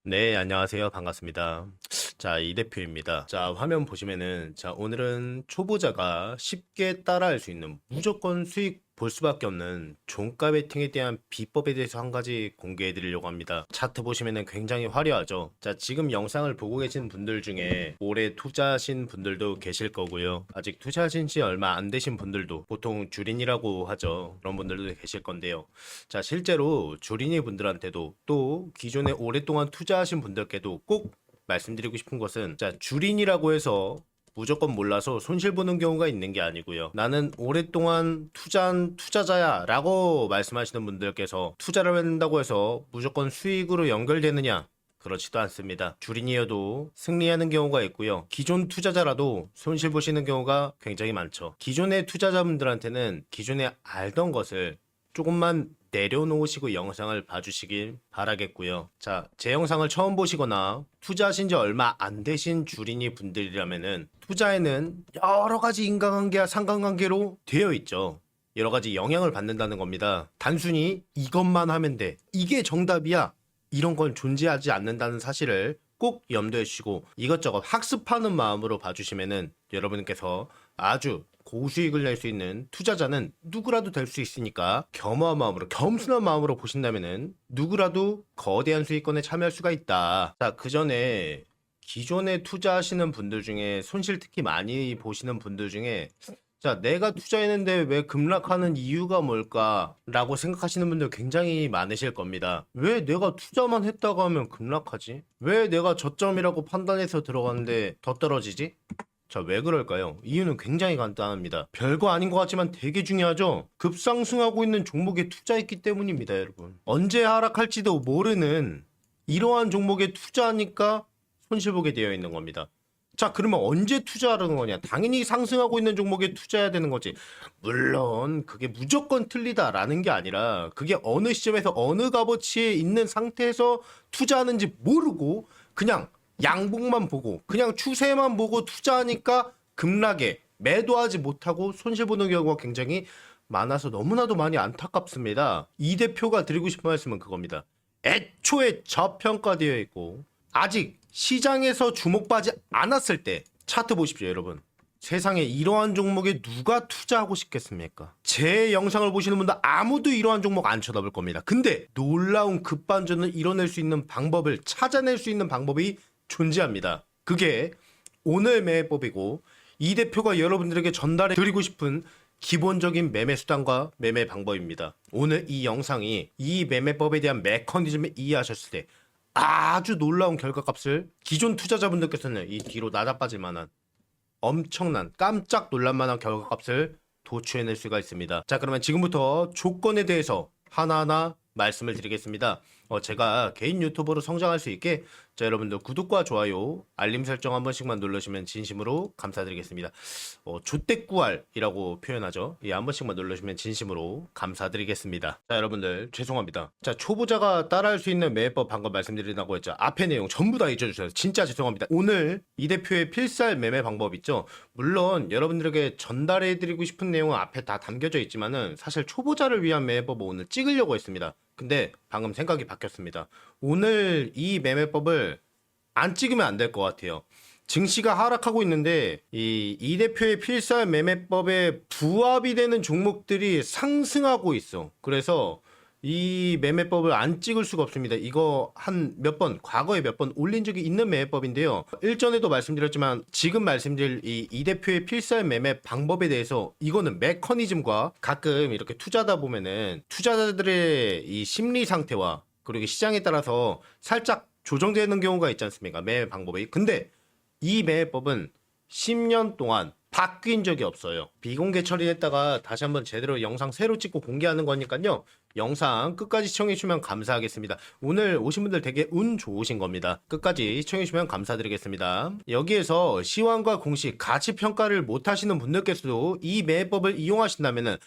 네, 안녕하세요. 반갑습니다. 자, 이 대표입니다. 자, 화면 보시면은, 자, 오늘은 초보자가 쉽게 따라할 수 있는 무조건 수익 볼 수밖에 없는 종가 베팅에 대한 비법에 대해서 한 가지 공개해 드리려고 합니다. 차트 보시면은 굉장히 화려하죠. 자, 지금 영상을 보고 계신 분들 중에 올해 투자하신 분들도 계실 거고요. 아직 투자하신 지 얼마 안 되신 분들도 보통 주린이라고 하죠. 그런 분들도 계실 건데요. 자, 실제로 주린이 분들한테도 또 기존에 오랫동안 투자하신 분들께도 꼭 말씀드리고 싶은 것은, 자, 주린이라고 해서 무조건 몰라서 손실 보는 경우가 있는 게 아니고요. 나는 오랫동안 투자한 투자자야 라고 말씀하시는 분들께서 투자를 한다고 해서 무조건 수익으로 연결되느냐? 그렇지도 않습니다. 주린이어도 승리하는 경우가 있고요. 기존 투자자라도 손실 보시는 경우가 굉장히 많죠. 기존의 투자자분들한테는 기존에 알던 것을 조금만 내려놓으시고 영상을 봐주시길 바라겠고요. 자, 제 영상을 처음 보시거나 투자하신 지 얼마 안 되신 주린이 분들이라면은 투자에는 여러 가지 인과관계와 상관관계로 되어 있죠. 여러 가지 영향을 받는다는 겁니다. 단순히 이것만 하면 돼, 이게 정답이야, 이런 건 존재하지 않는다는 사실을 꼭 염두에 주시고 이것저것 학습하는 마음으로 봐주시면은 여러분께서 아주 고수익을 낼 수 있는 투자자는 누구라도 될 수 있으니까 겸허한 마음으로, 겸손한 마음으로 보신다면은 누구라도 거대한 수익권에 참여할 수가 있다. 자, 그 전에 기존에 투자하시는 분들 중에 손실 특히 많이 보시는 분들 중에, 자, 내가 투자했는데 왜 급락하는 이유가 뭘까라고 생각하시는 분들 굉장히 많으실 겁니다. 왜 내가 투자만 했다가 하면 급락하지? 왜 내가 저점이라고 판단해서 들어갔는데 더 떨어지지? 자, 왜 그럴까요? 이유는 굉장히 간단합니다. 별거 아닌 것 같지만 되게 중요하죠? 급상승하고 있는 종목에 투자했기 때문입니다, 여러분. 언제 하락할지도 모르는 이러한 종목에 투자하니까 손실 보게 되어 있는 겁니다. 자, 그러면 언제 투자하는 거냐? 당연히 상승하고 있는 종목에 투자해야 되는 거지. 물론 그게 무조건 틀리다라는 게 아니라, 그게 어느 시점에서 어느 값어치에 있는 상태에서 투자하는지 모르고 그냥 양봉만 보고 그냥 추세만 보고 투자하니까 급락에 매도하지 못하고 손실 보는 경우가 굉장히 많아서 너무나도 많이 안타깝습니다. 이 대표가 드리고 싶은 말씀은 그겁니다. 애초에 저평가되어 있고 아직 시장에서 주목받지 않았을 때 차트 보십시오, 여러분. 세상에 이러한 종목에 누가 투자하고 싶겠습니까? 제 영상을 보시는 분들 아무도 이러한 종목 안 쳐다볼 겁니다. 근데 놀라운 급반전을 이뤄낼 수 있는 방법을 찾아낼 수 있는 방법이 존재합니다. 그게 오늘 매매법이고, 이 대표가 여러분들에게 전달해 드리고 싶은 기본적인 매매 수단과 매매 방법입니다. 오늘 이 영상이 이 매매법에 대한 메커니즘을 이해하셨을 때 아주 놀라운 결과값을 기존 투자자분들께서는 이 뒤로 나자빠질 만한 엄청난 깜짝 놀랄만한 결과값을 도출해낼 수가 있습니다. 자, 그러면 지금부터 조건에 대해서 하나하나 말씀을 드리겠습니다. 제가 개인 유튜버로 성장할 수 있게, 자, 여러분들 구독과 좋아요, 알림 설정 한 번씩만 눌러주시면 진심으로 감사드리겠습니다. 조떼꾸알이라고 표현하죠. 한 번씩만 눌러주시면 진심으로 감사드리겠습니다. 자, 여러분들 죄송합니다. 자, 초보자가 따라할 수 있는 매매법 방금 말씀드린다고 했죠. 앞에 내용 전부 다 잊어주세요. 진짜 죄송합니다. 오늘 이 대표의 필살 매매 방법 있죠. 물론 여러분들에게 전달해드리고 싶은 내용은 앞에 다 담겨져 있지만은 사실 초보자를 위한 매매법을 오늘 찍으려고 했습니다. 근데 방금 생각이 바뀌었습니다. 오늘 이 매매법을 안 찍으면 안 될 것 같아요. 증시가 하락하고 있는데 이 대표의 필살 매매법에 부합이 되는 종목들이 상승하고 있어. 그래서 이 매매법을 안 찍을 수가 없습니다. 이거 한 몇 번, 과거에 몇 번 올린 적이 있는 매매법인데요. 일전에도 말씀드렸지만 지금 말씀드릴 이 대표의 필살 매매 방법에 대해서, 이거는 메커니즘과 가끔 이렇게 투자하다 보면은 투자자들의 이 심리 상태와 그리고 시장에 따라서 살짝 조정되는 경우가 있지 않습니까? 매매 방법이. 근데 이 매매법은 10년 동안 바뀐 적이 없어요. 비공개 처리했다가 다시 한번 제대로 영상 새로 찍고 공개하는 거니까요. 영상 끝까지 시청해주시면 감사하겠습니다. 오늘 오신 분들 되게 운 좋으신 겁니다. 끝까지 시청해주시면 감사드리겠습니다. 여기에서 시황과 공식, 가치평가를 못하시는 분들께서도 이 매매법을 이용하신다면은,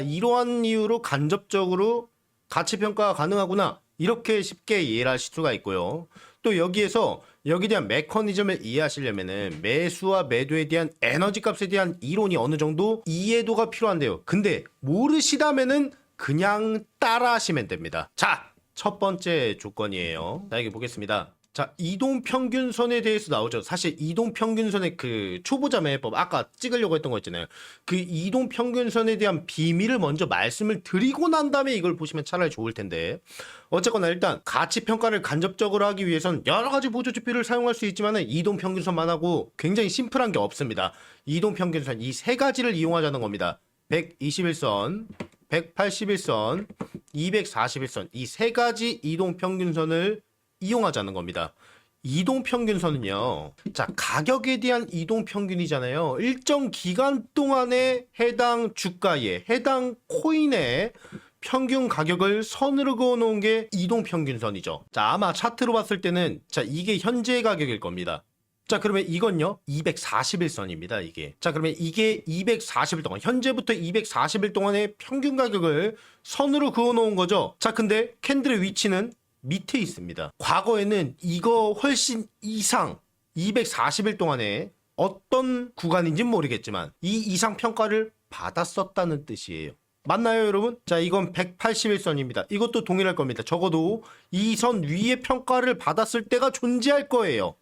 이러한 이유로 간접적으로 가치평가가 가능하구나, 이렇게 쉽게 이해를 하실 수가 있고요. 또 여기에서 여기에 대한 메커니즘을 이해하시려면은 매수와 매도에 대한 에너지 값에 대한 이론이 어느 정도 이해도가 필요한데요. 근데 모르시다면은 그냥 따라 하시면 됩니다. 자, 첫 번째 조건이에요. 자, 여기 보겠습니다. 자, 이동평균선에 대해서 나오죠. 사실 이동평균선의 그 초보자 매매법 아까 찍으려고 했던 거 있잖아요. 그 이동평균선에 대한 비밀을 먼저 말씀을 드리고 난 다음에 이걸 보시면 차라리 좋을 텐데, 어쨌거나 일단 가치평가를 간접적으로 하기 위해선 여러 가지 보조지표를 사용할 수 있지만은 이동평균선만 하고 굉장히 심플한 게 없습니다. 이동평균선 이 세 가지를 이용하자는 겁니다. 121선, 181선, 241선 이 세 가지 이동평균선을 이용하자는 겁니다. 이동평균선은요, 자, 가격에 대한 이동평균이잖아요. 일정 기간 동안에 해당 주가에, 해당 코인의 평균 가격을 선으로 그어 놓은 게 이동평균선이죠. 자, 아마 차트로 봤을 때는, 자, 이게 현재 가격일 겁니다. 자, 그러면 이건요, 241선입니다, 이게. 자, 그러면 이게 240일 동안, 현재부터 240일 동안의 평균 가격을 선으로 그어 놓은 거죠. 자, 근데 캔들의 위치는 밑에 있습니다. 과거에는 이거 훨씬 이상 240일 동안에 어떤 구간인지는 모르겠지만 이 이상 평가를 받았었다는 뜻이에요. 맞나요, 여러분? 자, 이건 181선입니다. 이것도 동일할 겁니다. 적어도 이 선 위에 평가를 받았을 때가 존재할 거예요.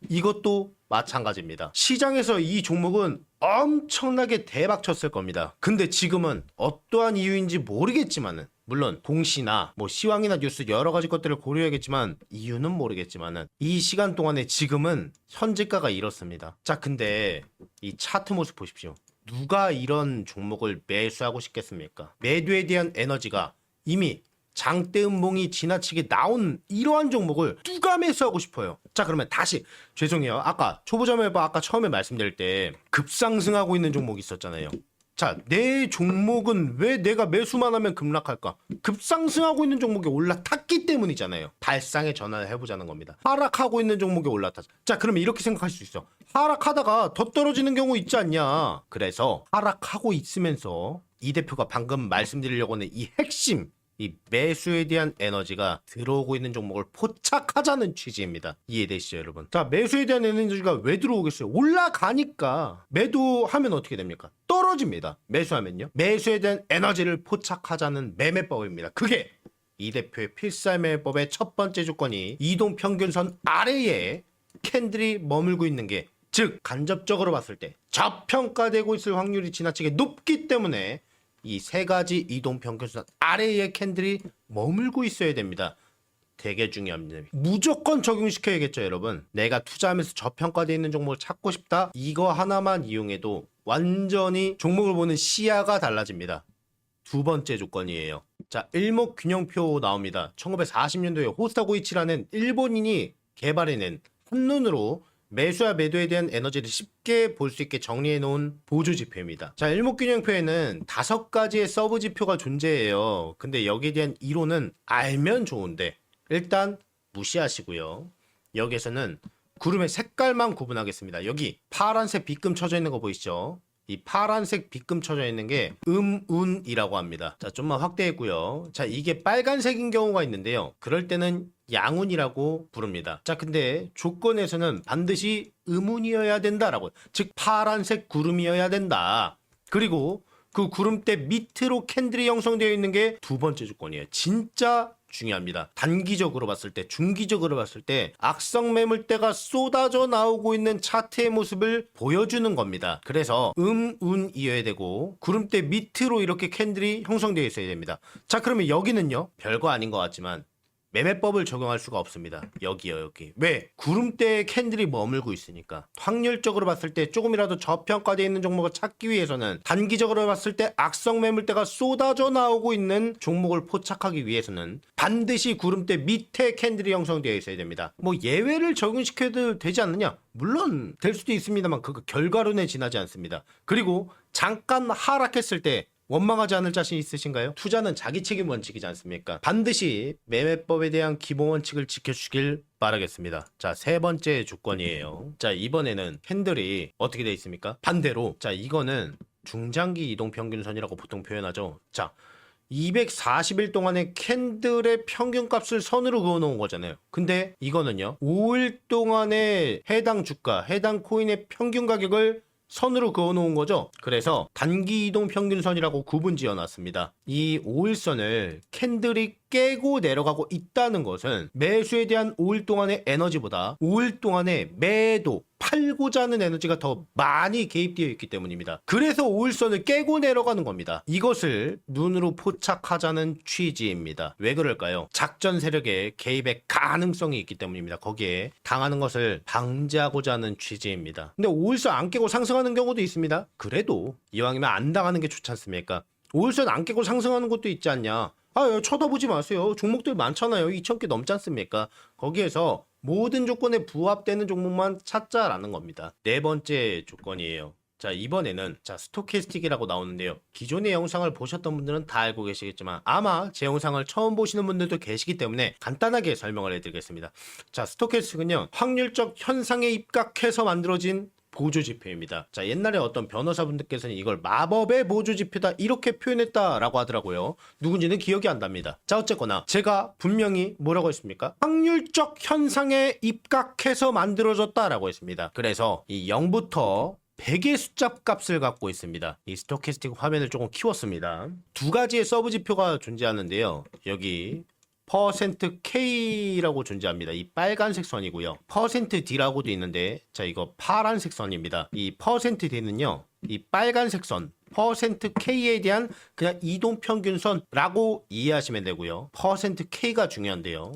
이것도 마찬가지입니다. 시장에서 이 종목은 엄청나게 대박 쳤을 겁니다. 근데 지금은 어떠한 이유인지 모르겠지만은, 물론 공시나 뭐 시황이나 뉴스 여러 가지 것들을 고려해야겠지만 이유는 모르겠지만은 이 시간 동안에 지금은 현재가가 이렇습니다. 자, 근데 이 차트 모습 보십시오. 누가 이런 종목을 매수하고 싶겠습니까? 매도에 대한 에너지가 이미 장대 음봉이 지나치게 나온 이러한 종목을 누가 매수하고 싶어요? 자, 그러면 다시 죄송해요. 아까 초보자 매매 아까 처음에 말씀드릴 때 급상승하고 있는 종목이 있었잖아요. 자, 내 종목은 왜 내가 매수만 하면 급락할까? 급상승하고 있는 종목이 올라탔기 때문이잖아요. 발상의 전환을 해보자는 겁니다. 하락하고 있는 종목이 올라탔어. 자, 그러면 이렇게 생각할 수 있어. 하락하다가 더 떨어지는 경우 있지 않냐? 그래서 하락하고 있으면서 이 대표가 방금 말씀드리려고 하는 이 핵심, 이 매수에 대한 에너지가 들어오고 있는 종목을 포착하자는 취지입니다. 이해되시죠, 여러분? 자, 매수에 대한 에너지가 왜 들어오겠어요? 올라가니까. 매도하면 어떻게 됩니까? 떨어집니다. 매수하면요. 매수에 대한 에너지를 포착하자는 매매법입니다. 그게 이 대표의 필살매매법의 첫 번째 조건이 이동평균선 아래에 캔들이 머물고 있는 게, 즉 간접적으로 봤을 때 저평가되고 있을 확률이 지나치게 높기 때문에 이 세 가지 이동평균선 아래의 캔들이 머물고 있어야 됩니다. 되게 중요합니다. 무조건 적용시켜야겠죠, 여러분. 내가 투자하면서 저평가되어 있는 종목을 찾고 싶다. 이거 하나만 이용해도 완전히 종목을 보는 시야가 달라집니다. 두 번째 조건이에요. 자, 일목균형표 나옵니다. 1940년도에 호스타 고이치라는 일본인이 개발해낸 한눈으로 매수와 매도에 대한 에너지를 쉽게 볼 수 있게 정리해 놓은 보조 지표입니다. 자, 일목균형표에는 5가지의 서브 지표가 존재해요. 근데 여기에 대한 이론은 알면 좋은데 일단 무시하시고요. 여기에서는 구름의 색깔만 구분하겠습니다. 여기 파란색 빗금 쳐져 있는 거 보이시죠? 이 파란색 빗금 쳐져 있는 게 음운이라고 합니다. 자, 좀만 확대했고요. 자, 이게 빨간색인 경우가 있는데요. 그럴 때는 양운이라고 부릅니다. 자, 근데 조건에서는 반드시 음운이어야 된다라고, 즉 파란색 구름이어야 된다. 그리고 그 구름대 밑으로 캔들이 형성되어 있는 게 두 번째 조건이에요. 진짜 중요합니다. 단기적으로 봤을 때, 중기적으로 봤을 때 악성 매물대가 쏟아져 나오고 있는 차트의 모습을 보여주는 겁니다. 그래서 운이어야 되고 구름대 밑으로 이렇게 캔들이 형성되어 있어야 됩니다. 자, 그러면 여기는요, 별거 아닌 것 같지만 매매법을 적용할 수가 없습니다. 여기요, 여기. 왜? 구름대에 캔들이 머물고 있으니까. 확률적으로 봤을 때 조금이라도 저평가되어 있는 종목을 찾기 위해서는, 단기적으로 봤을 때 악성 매물대가 쏟아져 나오고 있는 종목을 포착하기 위해서는 반드시 구름대 밑에 캔들이 형성되어 있어야 됩니다. 뭐 예외를 적용시켜도 되지 않느냐? 물론 될 수도 있습니다만 그거 결과론에 지나지 않습니다. 그리고 잠깐 하락했을 때 원망하지 않을 자신 있으신가요? 투자는 자기 책임 원칙이지 않습니까? 반드시 매매법에 대한 기본 원칙을 지켜주길 바라겠습니다. 자, 세 번째 조건이에요. 자, 이번에는 캔들이 어떻게 되어 있습니까? 반대로, 자, 이거는 중장기 이동평균선이라고 보통 표현하죠. 자, 240일 동안의 캔들의 평균값을 선으로 그어놓은 거잖아요. 근데 이거는요, 5일 동안의 해당 주가, 해당 코인의 평균 가격을 선으로 그어놓은 거죠. 그래서 단기 이동 평균선이라고 구분 지어놨습니다. 이 5일선을 캔들이 깨고 내려가고 있다는 것은 매수에 대한 5일 동안의 에너지보다 5일 동안의 매도 팔고자 하는 에너지가 더 많이 개입되어 있기 때문입니다. 그래서 5일선을 깨고 내려가는 겁니다. 이것을 눈으로 포착하자는 취지입니다. 왜 그럴까요? 작전 세력의 개입의 가능성이 있기 때문입니다. 거기에 당하는 것을 방지하고자 하는 취지입니다. 근데 5일선 안 깨고 상승하는 경우도 있습니다. 그래도 이왕이면 안 당하는 게 좋지 않습니까? 5일선 안 깨고 상승하는 것도 있지 않냐? 쳐다보지 마세요. 종목들 많잖아요. 2,000개 넘지 않습니까? 거기에서 모든 조건에 부합되는 종목만 찾자라는 겁니다. 네 번째 조건이에요. 자, 이번에는 스토캐스틱이라고 나오는데요. 기존의 영상을 보셨던 분들은 다 알고 계시겠지만 아마 제 영상을 처음 보시는 분들도 계시기 때문에 간단하게 설명을 해드리겠습니다. 자, 스토캐스틱은요, 확률적 현상에 입각해서 만들어진 보조지표입니다. 자, 옛날에 어떤 변호사분들께서는 이걸 마법의 보조지표다 이렇게 표현했다라고 하더라고요. 누군지는 기억이 안 납니다. 자, 어쨌거나 제가 분명히 뭐라고 했습니까? 확률적 현상에 입각해서 만들어졌다라고 했습니다. 그래서 이 0부터 100의 숫자 값을 갖고 있습니다. 이 스토캐스틱 화면을 조금 키웠습니다. 두 가지의 서브 지표가 존재하는데요. 여기 %K라고 존재합니다. 이 빨간색 선이고요. %D라고도 있는데, 자, 이거 파란색 선입니다. 이 %D는요, 이 빨간색 선, %K에 대한 그냥 이동평균선라고 이해하시면 되고요. %K가 중요한데요.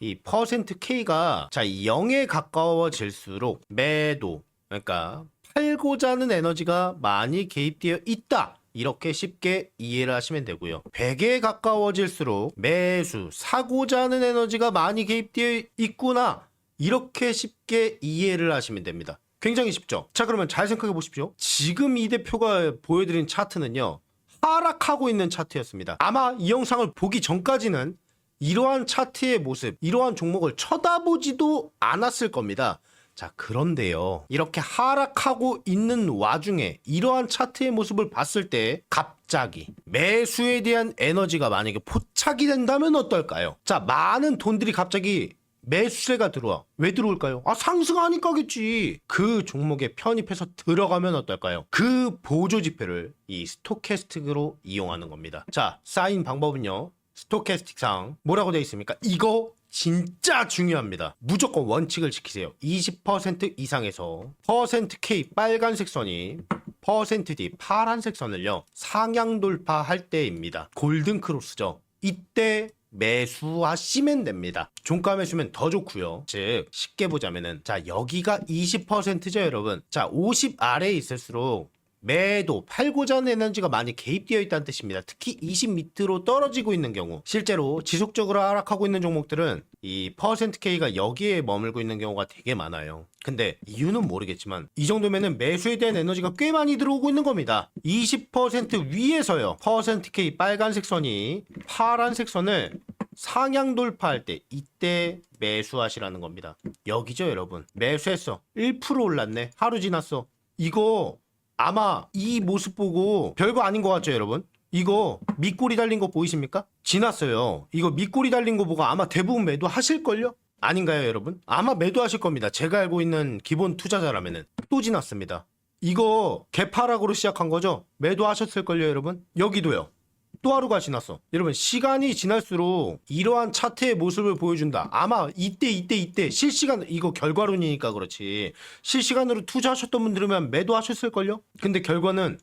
이 %K가, 자, 0에 가까워질수록 매도, 그러니까 팔고자 하는 에너지가 많이 개입되어 있다. 이렇게 쉽게 이해를 하시면 되고요. 100에 가까워질수록 매수, 사고자 하는 에너지가 많이 개입되어 있구나. 이렇게 쉽게 이해를 하시면 됩니다. 굉장히 쉽죠? 자, 그러면 잘 생각해 보십시오. 지금 이 대표가 보여드린 차트는요, 하락하고 있는 차트였습니다. 아마 이 영상을 보기 전까지는 이러한 차트의 모습, 이러한 종목을 쳐다보지도 않았을 겁니다. 자, 그런데요, 이렇게 하락하고 있는 와중에 이러한 차트의 모습을 봤을 때 갑자기 매수에 대한 에너지가 만약에 포착이 된다면 어떨까요? 자, 많은 돈들이 갑자기 매수세가 들어와. 왜 들어올까요? 상승하니까겠지. 그 종목에 편입해서 들어가면 어떨까요? 그 보조지표를 이 스토캐스틱으로 이용하는 겁니다. 자, 쌓인 방법은요, 스토캐스틱상 뭐라고 되어 있습니까? 이거 진짜 중요합니다. 무조건 원칙을 지키세요. 20% 이상에서 %K 빨간색 선이 %D 파란색 선을요, 상향 돌파할 때입니다. 골든 크로스죠. 이때 매수하시면 됩니다. 종가 매수면 더 좋고요. 즉 쉽게 보자면은, 자, 여기가 20%죠 여러분. 자, 50 아래에 있을수록 매도, 팔고자 하는 에너지가 많이 개입되어 있다는 뜻입니다. 특히 20 밑으로 떨어지고 있는 경우, 실제로 지속적으로 하락하고 있는 종목들은 이 %K가 여기에 머물고 있는 경우가 되게 많아요. 근데 이유는 모르겠지만 이 정도면은 매수에 대한 에너지가 꽤 많이 들어오고 있는 겁니다. 20% 위에서요, %K 빨간색 선이 파란색 선을 상향 돌파할 때, 이때 매수하시라는 겁니다. 여기죠 여러분. 매수했어. 1% 올랐네. 하루 지났어. 이거 아마 이 모습 보고 별거 아닌 것 같죠 여러분? 이거 밑꼬리 달린 거 보이십니까? 지났어요. 이거 밑꼬리 달린 거 보고 아마 대부분 매도하실걸요? 아닌가요 여러분? 아마 매도하실 겁니다. 제가 알고 있는 기본 투자자라면은. 또 지났습니다. 이거 개파락으로 시작한 거죠? 매도하셨을걸요 여러분? 여기도요. 또 하루가 지났어. 여러분, 시간이 지날수록 이러한 차트의 모습을 보여준다. 아마 이때 실시간, 이거 결과론이니까 그렇지, 실시간으로 투자하셨던 분들이면 매도하셨을걸요? 근데 결과는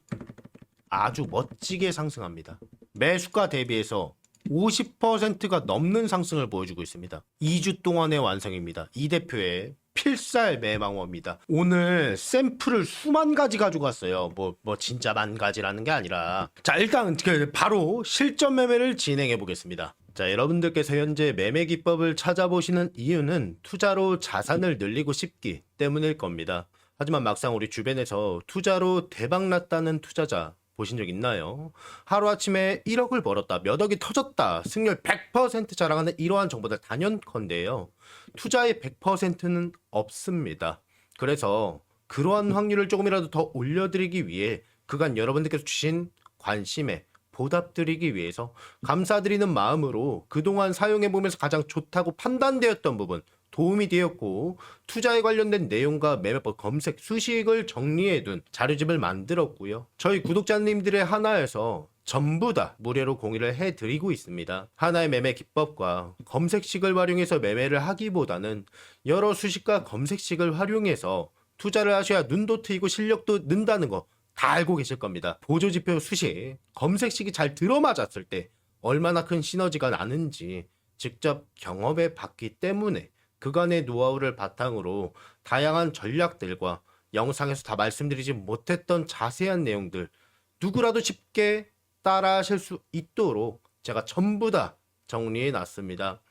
아주 멋지게 상승합니다. 매수가 대비해서 50%가 넘는 상승을 보여주고 있습니다. 2주 동안의 완성입니다. 이 대표의 필살 매방어입니다. 오늘 샘플을 수만 가지 가지고 왔어요. 뭐 진짜 만 가지라는 게 아니라. 자, 일단 바로 실전 매매를 진행해 보겠습니다. 자, 여러분들께서 현재 매매 기법을 찾아보시는 이유는 투자로 자산을 늘리고 싶기 때문일 겁니다. 하지만 막상 우리 주변에서 투자로 대박났다는 투자자 보신 적 있나요? 하루아침에 1억을 벌었다, 몇 억이 터졌다, 승률 100% 자랑하는 이러한 정보들 단연컨대요, 투자의 100%는 없습니다. 그래서 그러한 확률을 조금이라도 더 올려드리기 위해 그간 여러분들께서 주신 관심에 보답드리기 위해서 감사드리는 마음으로 그동안 사용해보면서 가장 좋다고 판단되었던 부분, 도움이 되었고 투자에 관련된 내용과 매매법 검색 수식을 정리해둔 자료집을 만들었고요. 저희 구독자님들의 하나에서 전부 다 무료로 공유를 해드리고 있습니다. 하나의 매매 기법과 검색식을 활용해서 매매를 하기보다는 여러 수식과 검색식을 활용해서 투자를 하셔야 눈도 트이고 실력도 는다는 거 다 알고 계실 겁니다. 보조지표 수식, 검색식이 잘 들어맞았을 때 얼마나 큰 시너지가 나는지 직접 경험해 봤기 때문에 그간의 노하우를 바탕으로 다양한 전략들과 영상에서 다 말씀드리지 못했던 자세한 내용들 누구라도 쉽게 따라 하실 수 있도록 제가 전부 다 정리해 놨습니다.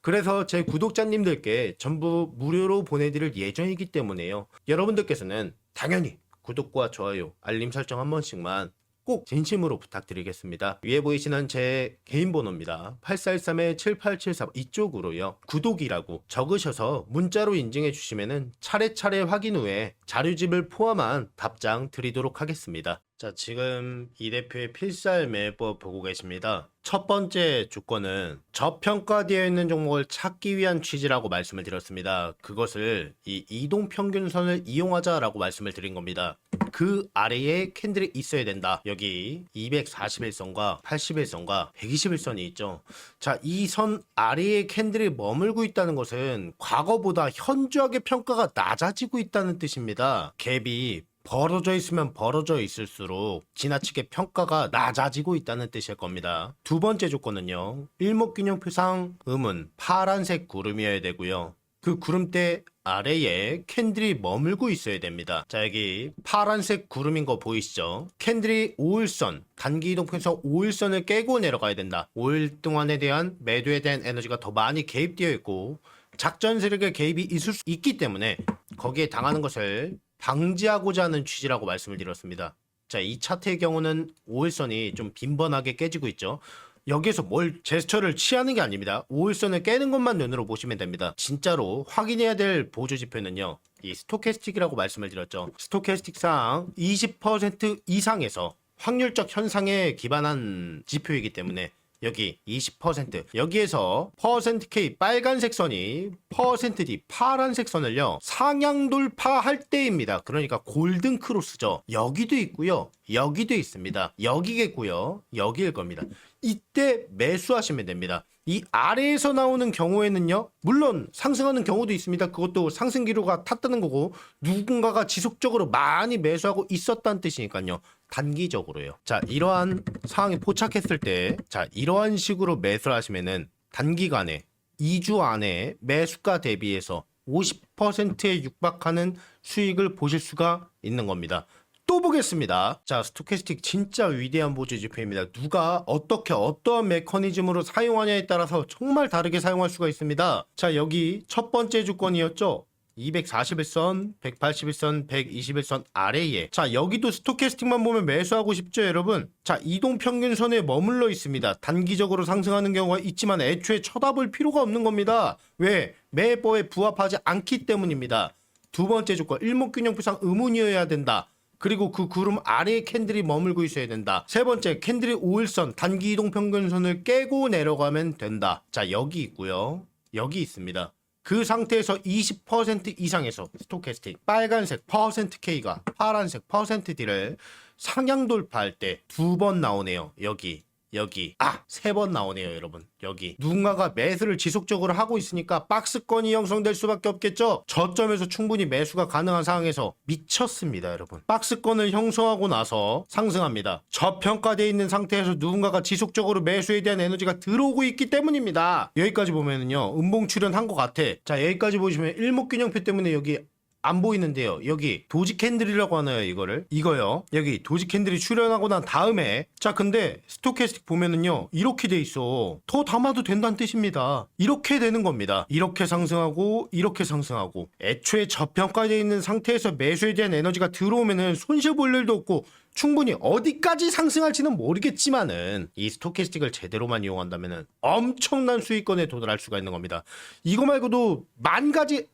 그래서 제 구독자님들께 전부 무료로 보내드릴 예정이기 때문에요. 여러분들께서는 당연히 구독과 좋아요, 알림 설정 한 번씩만 꼭 진심으로 부탁드리겠습니다. 위에 보이시는 제 개인 번호입니다. 8413-7874 이쪽으로요. 구독이라고 적으셔서 문자로 인증해 주시면은 차례차례 확인 후에 자료집을 포함한 답장 드리도록 하겠습니다. 자, 지금 이 대표의 필살 매매법 보고 계십니다. 첫 번째 조건은 저평가되어 있는 종목을 찾기 위한 취지라고 말씀을 드렸습니다. 그것을 이 이동평균선을 이용하자라고 말씀을 드린 겁니다. 그 아래에 캔들이 있어야 된다. 여기 241선과 81선과 121선이 있죠. 자, 이 선 아래에 캔들이 머물고 있다는 것은 과거보다 현저하게 평가가 낮아지고 있다는 뜻입니다. 갭이 벌어져 있으면 벌어져 있을수록 지나치게 평가가 낮아지고 있다는 뜻일 겁니다. 두 번째 조건은요. 일목균형표상 음은 파란색 구름이어야 되고요. 그 구름대 아래에 캔들이 머물고 있어야 됩니다. 자, 여기 파란색 구름인 거 보이시죠? 캔들이 5일선, 단기 이동평균선 5일선을 깨고 내려가야 된다. 5일 동안에 대한 매도에 대한 에너지가 더 많이 개입되어 있고 작전 세력의 개입이 있을 수 있기 때문에 거기에 당하는 것을 방지하고자 하는 취지라고 말씀을 드렸습니다. 자, 이 차트의 경우는 5일선이 좀 빈번하게 깨지고 있죠. 여기에서 뭘 제스처를 취하는 게 아닙니다. 5일선을 깨는 것만 눈으로 보시면 됩니다. 진짜로 확인해야 될 보조지표는요. 이 스토캐스틱이라고 말씀을 드렸죠. 스토캐스틱상 20% 이상에서 확률적 현상에 기반한 지표이기 때문에 여기 20% 여기에서 %K 빨간색 선이 %D 파란색 선을요 상향 돌파할 때입니다. 그러니까 골든 크로스죠. 여기도 있고요, 여기도 있습니다. 여기겠고요, 여기일 겁니다. 이때 매수하시면 됩니다. 이 아래에서 나오는 경우에는요, 물론 상승하는 경우도 있습니다. 그것도 상승 기류가 탔다는 거고 누군가가 지속적으로 많이 매수하고 있었다는 뜻이니까요. 단기적으로요. 자, 이러한 상황이 포착했을 때, 자, 이러한 식으로 매수를 하시면은 단기간에 2주 안에 매수가 대비해서 50%에 육박하는 수익을 보실 수가 있는 겁니다. 또 보겠습니다. 자, 스토캐스틱 진짜 위대한 보조지표입니다. 누가 어떻게 어떠한 메커니즘으로 사용하냐에 따라서 정말 다르게 사용할 수가 있습니다. 자, 여기 첫 번째 조건이었죠. 241선, 181선, 121선 아래에, 자, 여기도 스토캐스틱만 보면 매수하고 싶죠, 여러분? 자, 이동평균선에 머물러 있습니다. 단기적으로 상승하는 경우가 있지만 애초에 쳐다볼 필요가 없는 겁니다. 왜? 매매법에 부합하지 않기 때문입니다. 두 번째 조건, 일목균형표상 음운이어야 된다. 그리고 그 구름 아래에 캔들이 머물고 있어야 된다. 세 번째, 캔들이 5일선 단기 이동평균선을 깨고 내려가면 된다. 자, 여기 있고요, 여기 있습니다. 그 상태에서 20% 이상에서 스토캐스틱 빨간색 %K가 파란색 %D를 상향 돌파할 때 두 번 나오네요. 여기 3번 나오네요, 여러분. 여기 누군가가 매수를 지속적으로 하고 있으니까 박스권이 형성될 수밖에 없겠죠. 저점에서 충분히 매수가 가능한 상황에서 미쳤습니다, 여러분. 박스권을 형성하고 나서 상승합니다. 저평가되어 있는 상태에서 누군가가 지속적으로 매수에 대한 에너지가 들어오고 있기 때문입니다. 여기까지 보면은요, 음봉 출현한 것 같아. 자, 여기까지 보시면 일목균형표 때문에 여기 안 보이는데요. 여기 도지 캔들이라고 하나요, 이거를? 이거요. 여기 도지 캔들이 출현하고 난 다음에, 자, 근데 스토캐스틱 보면은요, 이렇게 돼 있어. 더 담아도 된다는 뜻입니다. 이렇게 되는 겁니다. 이렇게 상승하고 이렇게 상승하고, 애초에 저평가되어 있는 상태에서 매수에 대한 에너지가 들어오면은 손실 볼 일도 없고 충분히 어디까지 상승할지는 모르겠지만은 이 스토캐스틱을 제대로만 이용한다면은 엄청난 수익권에 도달할 수가 있는 겁니다. 이거 말고도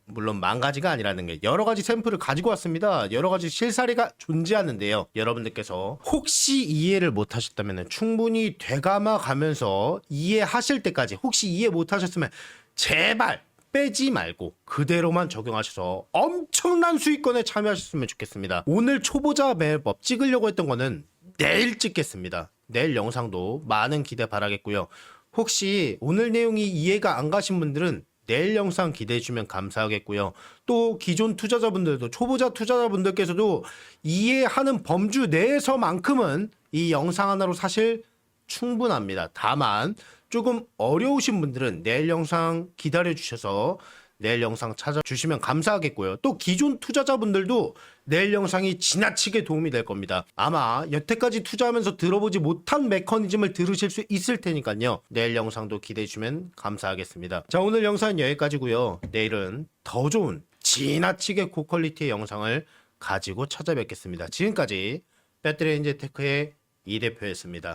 물론 만 가지가 아니라는 게 여러 가지 샘플을 가지고 왔습니다. 여러 가지 실사례가 존재하는데요. 여러분들께서 혹시 이해를 못 하셨다면은 충분히 되감아 가면서 이해하실 때까지, 혹시 이해 못 하셨으면 제발 빼지 말고 그대로만 적용하셔서 엄청난 수익권에 참여하셨으면 좋겠습니다. 오늘 초보자 매매법 찍으려고 했던 거는 내일 찍겠습니다. 내일 영상도 많은 기대 바라겠고요. 혹시 오늘 내용이 이해가 안 가신 분들은 내일 영상 기대해 주면 감사하겠고요. 또 기존 투자자분들도 초보자 투자자분들께서도 이해하는 범주 내에서만큼은 이 영상 하나로 사실 충분합니다. 다만 조금 어려우신 분들은 내일 영상 기다려 주셔서 내일 영상 찾아주시면 감사하겠고요. 또 기존 투자자분들도 내일 영상이 지나치게 도움이 될 겁니다. 아마 여태까지 투자하면서 들어보지 못한 메커니즘을 들으실 수 있을 테니까요. 내일 영상도 기대해 주시면 감사하겠습니다. 자, 오늘 영상은 여기까지고요. 내일은 더 좋은 지나치게 고퀄리티의 영상을 가지고 찾아뵙겠습니다. 지금까지 배터리 엔제 테크의 이 대표였습니다.